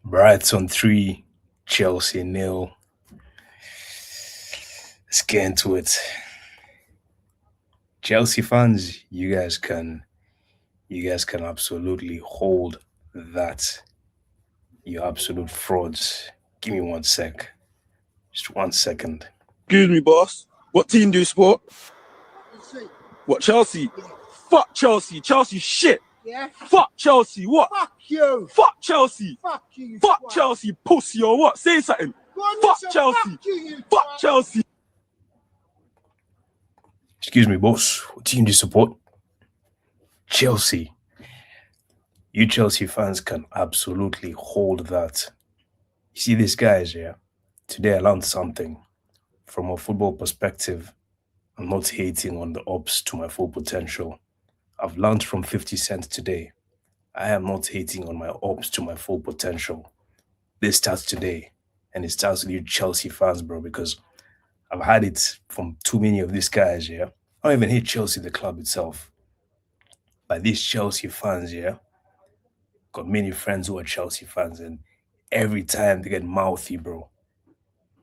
Brighton 3, Chelsea nil. Let's get into it. Chelsea fans, you guys can absolutely hold that. You absolute frauds. Give me 1 sec. Just 1 second. Excuse me, boss. What team do you support? What, Chelsea? Yeah. Fuck Chelsea. Chelsea shit. Yeah? Fuck Chelsea. What? Fuck you. Fuck Chelsea. Fuck you. you Fuck twat. Chelsea, pussy or what? Say something. Go on, Fuck listen, Chelsea. Fuck you Fuck twat. Chelsea. Excuse me, boss. What team do you support? Chelsea. You Chelsea fans can absolutely hold that. You see these guys, yeah? Today I learned something. From a football perspective, I'm not hating on the ups to my full potential. I've learned from 50 Cent today. I am not hating on my ups to my full potential. This starts today, and it starts with you Chelsea fans, bro, because I've had it from too many of these guys, yeah? I don't even hate Chelsea, the club itself. But these Chelsea fans, yeah? Got many friends who are Chelsea fans, and every time they get mouthy, bro.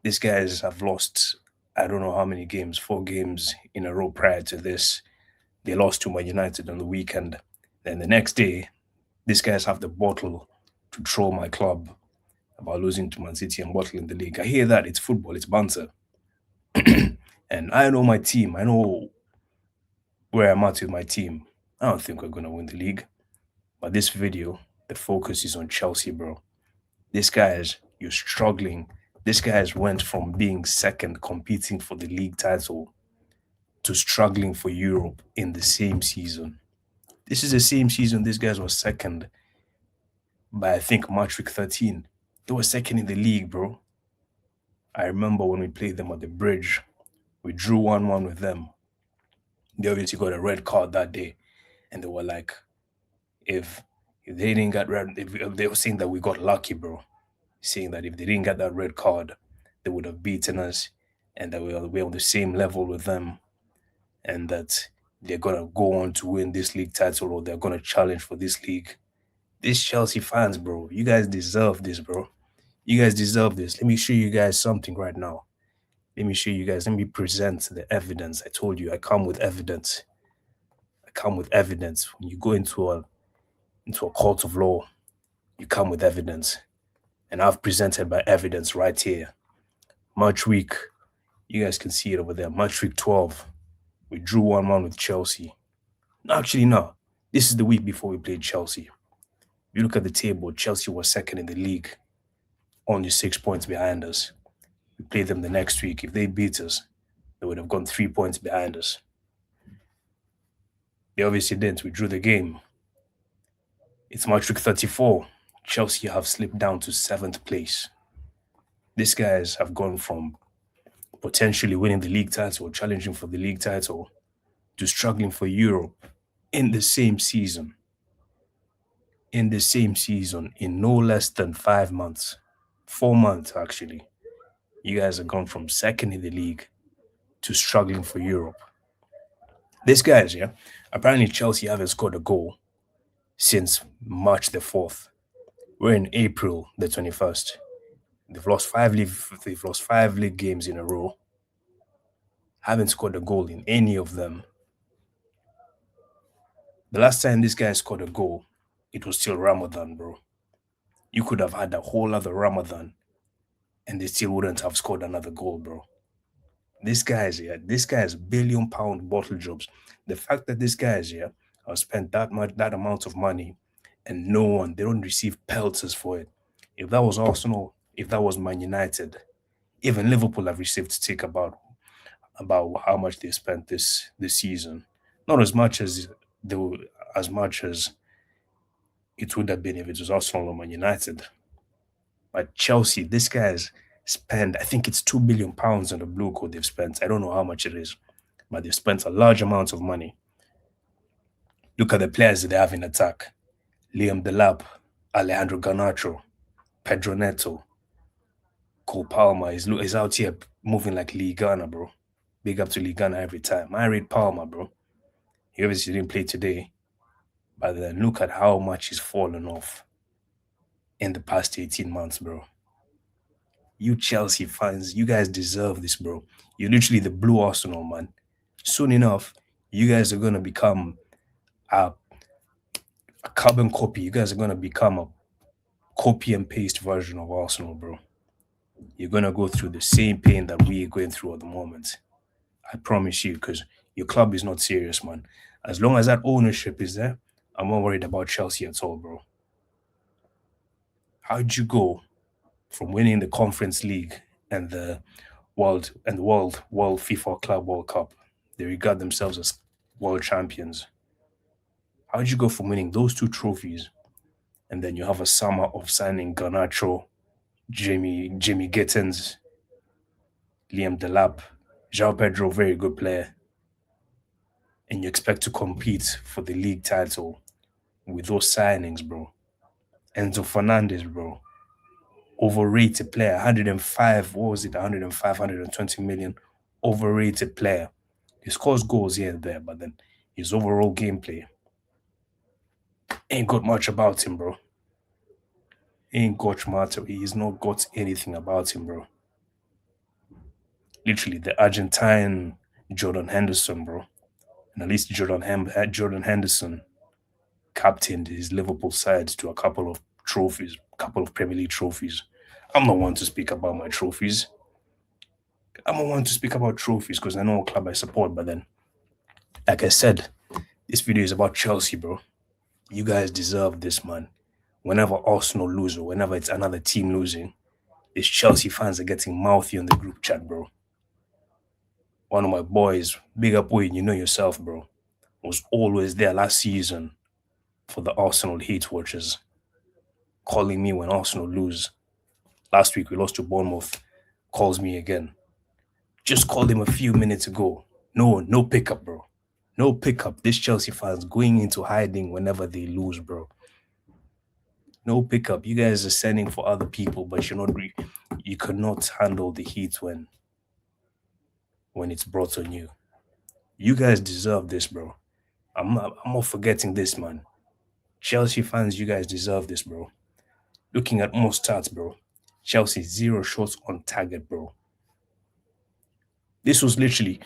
These guys have lost, I don't know how many games, 4 games in a row prior to this. They lost to Man United on the weekend. Then the next day, these guys have the bottle to troll my club about losing to Man City and bottling the league. I hear that. It's football, it's banter. And I know my team. I know where I'm at with my team. I don't think we're going to win the league. But this video, the focus is on Chelsea, bro. This guys, you're struggling. This guys went from being second, competing for the league title, to struggling for Europe in the same season. This is the same season these guys were second by, I think, match week 13. They were second in the league, bro. I remember when we played them at the bridge, we drew 1-1 with them. They obviously got a red card that day. And they were like, if they didn't get red, if they were saying that we got lucky, bro. Saying that if they didn't get that red card, they would have beaten us and that we're on the same level with them and that they're going to go on to win this league title or they're going to challenge for this league. These Chelsea fans, bro, you guys deserve this, bro. You guys deserve this. Let me show you guys something right now. Let me show you guys. Let me present the evidence. I told you I come with evidence. I come with evidence. When you go into a court of law, you come with evidence. And I've presented my evidence right here. Match week, you guys can see it over there. Match week 12, we drew 1-1 with Chelsea. Actually, no. This is the week before we played Chelsea. If you look at the table, Chelsea was second in the league, only 6 points behind us. We played them the next week. If they beat us, they would have gone 3 points behind us. They obviously didn't. We drew the game. It's match week 34. Chelsea have slipped down to 7th place. These guys have gone from potentially winning the league title, challenging for the league title, to struggling for Europe in the same season. In the same season, in no less than 5 months. 4 months, actually. You guys have gone from second in the league to struggling for Europe. These guys, yeah, apparently Chelsea haven't scored a goal since March the 4th. We're in April the 21st. They've lost five league games in a row. Haven't scored a goal in any of them. The last time this guy scored a goal, it was still Ramadan, bro. You could have had a whole other Ramadan and they still wouldn't have scored another goal, bro. This guy's £1 billion bottle jobs. The fact that this guy's here have spent that amount of money and they don't receive pelters for it. If that was Arsenal, if that was Man United, even Liverpool have received to take about how much they spent this season. Not as much as it would have been if it was Arsenal or Man United. But Chelsea, this guy's spent, I think it's £2 billion on the blue coat they've spent. I don't know how much it is, but they've spent a large amount of money. Look at the players that they have in attack. Liam Delap, Alejandro Garnacho, Pedro Neto, Cole Palmer is out here moving like Lee Garner, bro. Big up to Lee Garner every time. I rate Palmer, bro. He obviously didn't play today, but then look at how much he's fallen off in the past 18 months, bro. You Chelsea fans, you guys deserve this, bro. You're literally the blue Arsenal, man. Soon enough, you guys are gonna become a, a carbon copy. You guys are gonna become a copy and paste version of Arsenal, bro. You're gonna go through the same pain that we're going through at the moment. I promise you, because your club is not serious, man. As long as that ownership is there, I'm not worried about Chelsea at all, bro. How'd you go from winning the Conference League and the World FIFA Club World Cup? They regard themselves as world champions. How'd you go from winning those two trophies and then you have a summer of signing Garnacho, Jimmy Gittins, Liam Delap, João Pedro, very good player, and you expect to compete for the league title with those signings, bro? Enzo Fernandez, bro, overrated player, 105, what was it, 105, 120 million, overrated player. He scores goals here and there, but then his overall gameplay ain't got much about him, bro. Ain't got much. He's not got anything about him, bro. Literally, the Argentine Jordan Henderson, bro. And at least Jordan Henderson captained his Liverpool side to a couple of trophies, couple of Premier League trophies. I'm not one to speak about my trophies. I'm not one to speak about trophies because I know what club I support, but then, like I said, this video is about Chelsea, bro. You guys deserve this, man. Whenever Arsenal lose or whenever it's another team losing, these Chelsea fans are getting mouthy on the group chat, bro. One of my boys, big up Wayne, you know yourself, bro, was always there last season for the Arsenal hate watchers, calling me when Arsenal lose. Last week we lost to Bournemouth, calls me again. Just called him a few minutes ago. No pickup, bro. No pickup. This Chelsea fans going into hiding whenever they lose, bro. No pickup. You guys are sending for other people, but you cannot handle the heat when it's brought on you. You guys deserve this, bro. I'm not forgetting this, man. Chelsea fans, you guys deserve this, bro. Looking at more stats, bro. Chelsea 0 shots on target, bro. This was literally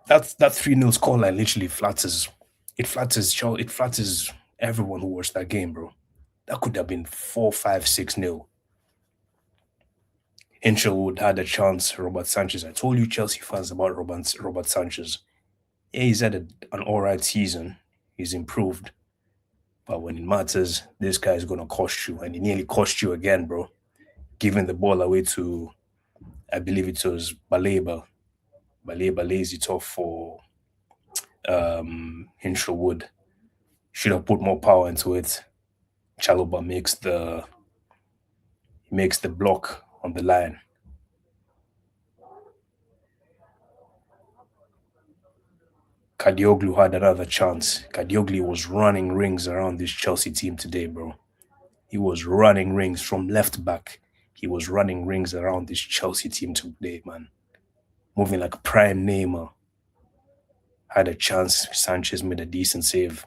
that 3-0 scoreline literally flatters. It flatters everyone who watched that game, bro. That could have been 4-5, 6-0. Hinchelwood had a chance. Robert Sanchez. I told you Chelsea fans about Robert Sanchez. Yeah, he's had an alright season. He's improved. But when it matters, this guy is gonna cost you, and he nearly cost you again, bro. Giving the ball away to, I believe it was Baleba. Baleba lays it off for Hinchelwood. Should have put more power into it. Chalobah makes the block on the line. Kadioglu had another chance. Kadioglu was running rings around this Chelsea team today, bro. He was running rings from left back. He was running rings around this Chelsea team today, man. Moving like prime Neymar. Had a chance. Sanchez made a decent save.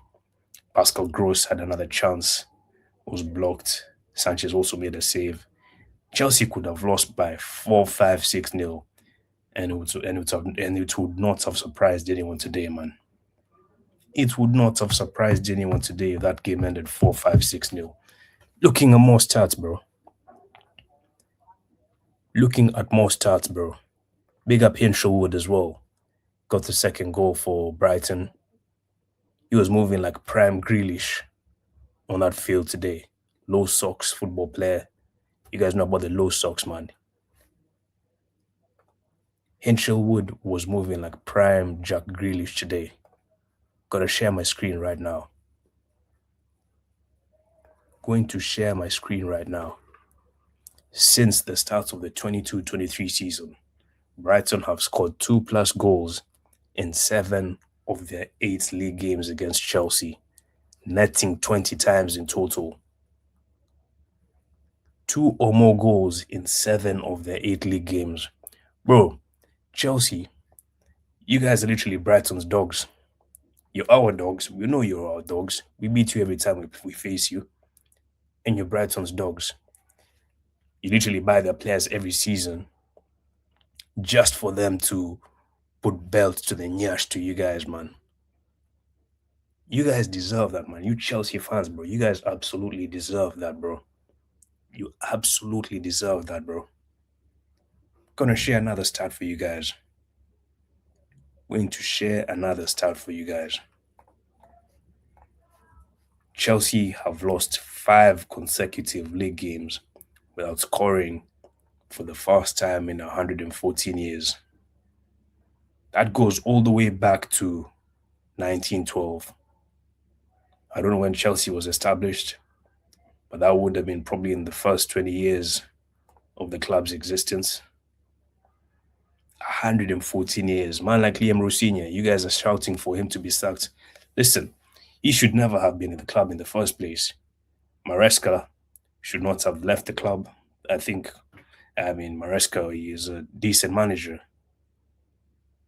Pascal Gross had another chance. Was blocked. Sanchez also made a save. Chelsea could have lost by 4-5, 6-0. And it would not have surprised anyone today, man. It would not have surprised anyone today if that game ended 4-5, 6-0. Looking at more stats, bro. Big up Hinchelwood as well. Got the second goal for Brighton. He was moving like prime Grealish on that field today. Low socks football player. You guys know about the low socks, man. Hinchelwood was moving like prime Jack Grealish today. Gotta share my screen right now. Going to share my screen right now. Since the start of the 22-23 season, Brighton have scored 2+ goals in 7 of their 8 league games against Chelsea, netting 20 times in total. 2 or more goals in 7 of their 8 league games. Bro, Chelsea, you guys are literally Brighton's dogs. You're our dogs. We know you're our dogs. We beat you every time we face you. and you're Brighton's dogs. You literally buy their players every season just for them to put belts to the nyash to you guys, man. You guys deserve that, man. You Chelsea fans, bro. You guys absolutely deserve that, bro. You absolutely deserve that, bro. Gonna share another stat for you guys. Going to share another stat for you guys. Chelsea have lost 5 consecutive league games without scoring for the first time in 114 years. That goes all the way back to 1912. I don't know when Chelsea was established, but that would have been probably in the first 20 years of the club's existence. 114 years. Man like Liam Rossini, you guys are shouting for him to be sacked. Listen, he should never have been in the club in the first place. Maresca should not have left the club. Maresca, he is a decent manager.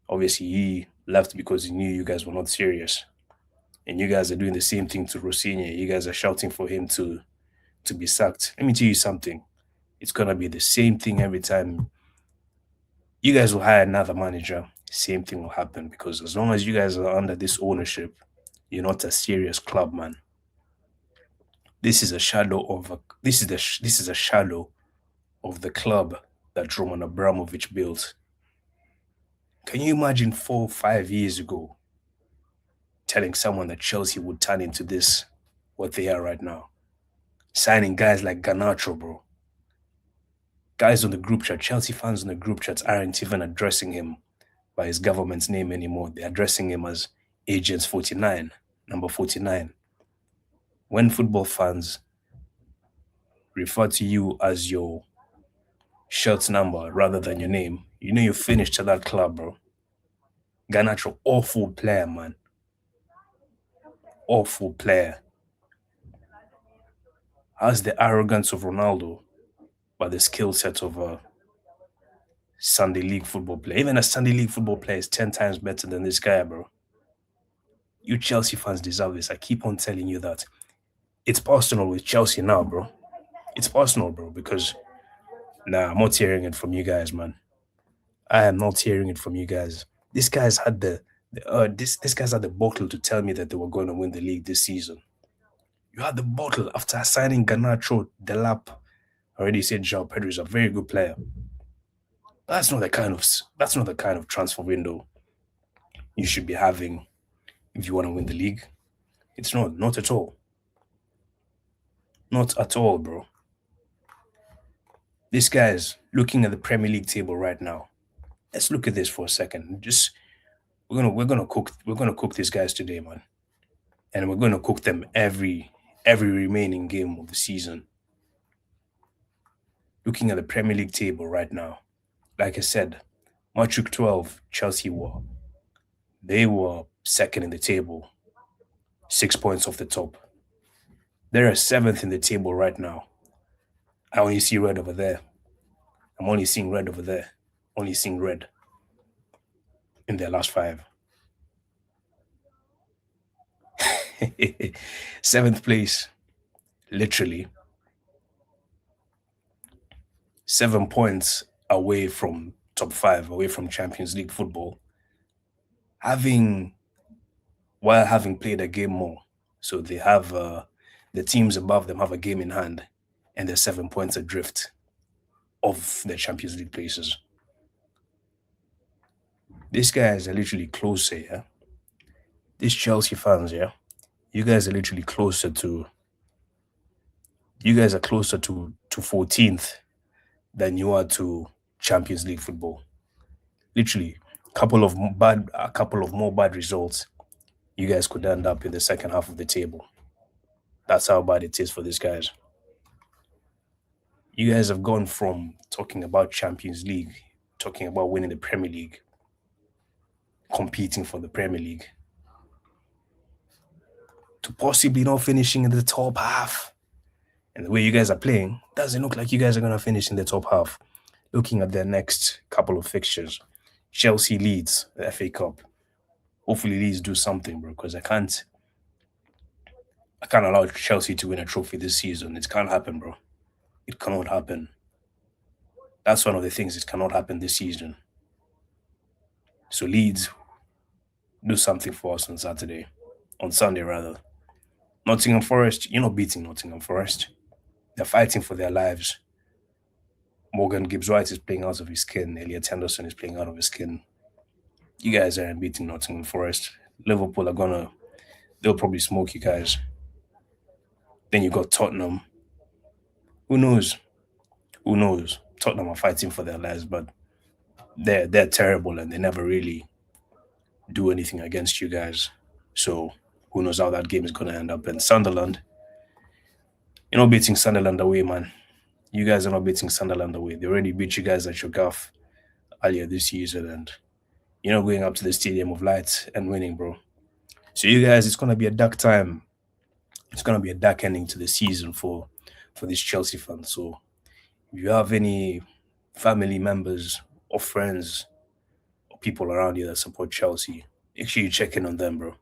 Obviously, he left because he knew you guys were not serious. And you guys are doing the same thing to Rossini. You guys are shouting for him to be sacked. Let me tell you something. It's going to be the same thing every time. You guys will hire another manager, same thing will happen, because as long as you guys are under this ownership, you're not a serious club, man. This is a shadow of the club that Roman Abramovich built. Can you imagine 4 or 5 years ago telling someone that Chelsea would turn into this, what they are right now? Signing guys like Garnacho, bro. Guys on the group chat, Chelsea fans on the group chat aren't even addressing him by his government's name anymore. They're addressing him as Agents 49, number 49. When football fans refer to you as your shirt number rather than your name, you know you're finished at that club, bro. Garnacho, awful player, man. Awful player. Has the arrogance of Ronaldo, but the skill set of a Sunday League football player. Even a Sunday League football player is 10 times better than this guy, bro. You Chelsea fans deserve this. I keep on telling you that. It's personal with Chelsea now, bro. It's personal, bro, because I'm not hearing it from you guys, man. I am not hearing it from you guys. This guy's had this guy's had the bottle to tell me that they were going to win the league this season. You had the bottle after signing Garnacho, Delap. I already said João Pedro is a very good player. That's not the kind of transfer window you should be having if you want to win the league. It's not at all. Not at all, bro. This guy's looking at the Premier League table right now. Let's look at this for a second. We're gonna cook these guys today, man. And we're gonna cook them every remaining game of the season. Looking at the Premier League table right now. Like I said, March 12, Chelsea they were second in the table, 6 points off the top. They're 7th in the table right now. I only see red over there. I'm only seeing red over there. Only seeing red in their last 5. 7th place, literally 7 points away from top 5, away from Champions League football, while having played a game more. So they have the teams above them have a game in hand, and they're 7 points adrift of the Champions League places. These guys are literally closer, yeah? These Chelsea fans, yeah? You guys are literally closer to 14th than you are to Champions League football. Literally, a couple of more bad results, you guys could end up in the second half of the table. That's how bad it is for these guys. You guys have gone from talking about Champions League, talking about winning the Premier League, competing for the Premier League, to possibly not finishing in the top half. And the way you guys are playing, doesn't look like you guys are going to finish in the top half. Looking at their next couple of fixtures, Chelsea leads the FA Cup. Hopefully Leeds do something, bro, because I can't I can't allow Chelsea to win a trophy this season. It can't happen, bro. It cannot happen. That's one of the things. It cannot happen this season. So Leeds, do something for us on Saturday, on Sunday rather. Nottingham Forest, you're not beating Nottingham Forest. They're fighting for their lives. Morgan Gibbs White is playing out of his skin. Elliot Henderson is playing out of his skin. You guys aren't beating Nottingham Forest. Liverpool they'll probably smoke you guys. Then you got Tottenham. Who knows? Who knows? Tottenham are fighting for their lives, but they're terrible and they never really do anything against you guys. So who knows how that game is gonna end up. And Sunderland, you're not beating Sunderland away, man. You guys are not beating Sunderland away. They already beat you guys at your gaff earlier this season, and you're not going up to the Stadium of Light and winning, bro. So you guys, it's gonna be a dark time. It's gonna be a dark ending to the season for these Chelsea fans. So if you have any family members or friends or people around you that support Chelsea, make sure you check in on them, bro.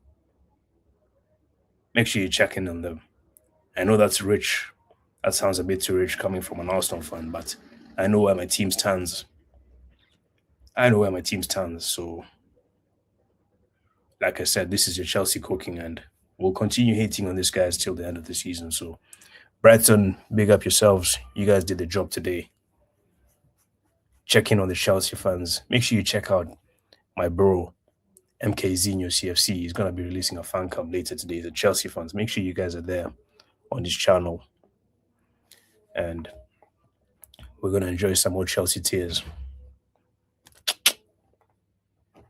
Make sure you check in on them. I know that's rich. That sounds a bit too rich coming from an Arsenal fan, but I know where my team stands. I know where my team stands. So, like I said, this is your Chelsea cooking, and we'll continue hating on these guys till the end of the season. So, Brighton, big up yourselves. You guys did the job today. Check in on the Chelsea fans. Make sure you check out my bro, MK Zinho CFC. He's going to be releasing a fan cam later today. The Chelsea fans, make sure you guys are there on this channel. And we're going to enjoy some more Chelsea tears.